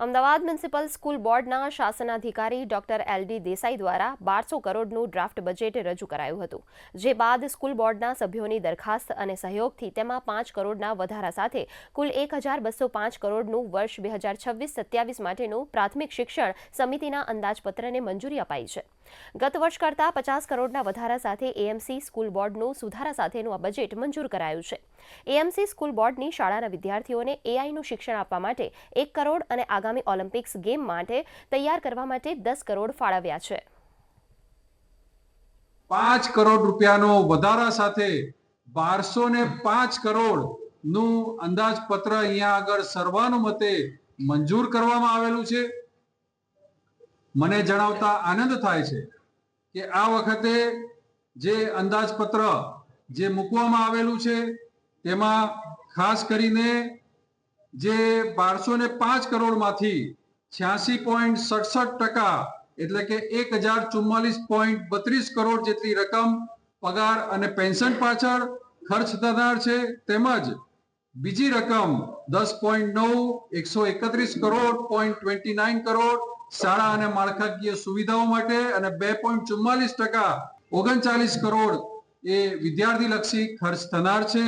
Ahmedabad municipal school બોર્ડના શાસનાધિકારી doctor એલ.ડી. Desai દ્વારા 1200 કરોડનું ડ્રાફ્ટ બજેટ રજૂ કરાયું હતું, જે બાદ સ્કૂલ બોર્ડના સભ્યોની દરખાસ્ત અને સહયોગથી તેમાં 5 કરોડના વધારા સાથે કુલ 1205 કરોડનું વર્ષ 2026-27 માટેનું પ્રાથમિક શિક્ષણ સમિતિના અંદાજપત્રને મંજૂરી અપાઈ છે. ગત વર્ષ કરતાં 50 કરોડના વધારા સાથે એએમસી સ્કૂલ બોર્ડનું સુધારા સાથેનું આ બજેટ મંજૂર કરાયું છે. એએમસી સ્કૂલ બોર્ડની શાળાના વિદ્યાર્થીઓને એઆઈનું શિક્ષણ આપવા માટે 1 કરોડ અને આગામી ઓલિમ્પિક્સ ગેમ માટે તૈયાર કરવા માટે 10 કરોડ ફાળવ્યા છે. 5 કરોડ રૂપિયાનો વધારા સાથે 1205 કરોડ નું અંદાજપત્ર અહીંયા આગળ સર્વાનુમતે મંજૂર કરવામાં આવેલું છે. મને જણાવતા આનંદ થાય છે કે આ વખતે જે અંદાજપત્ર જે મૂકવામાં આવેલું છે તેમાં ખાસ કરીને જે 1205 કરોડમાંથી 86.67% એટલે કે 1044.32 કરોડ જેટલી રકમ પગાર અને પેન્શન પાછળ ખર્ચ થનાર છે, તેમજ બીજી રકમ 10.9 131 કરોડ 0.29 કરોડ શાળા અને માળખાકીય સુવિધાઓ માટે અને 2.44% 39 કરોડ એ વિદ્યાર્થીલક્ષી ખર્ચ થનાર છે.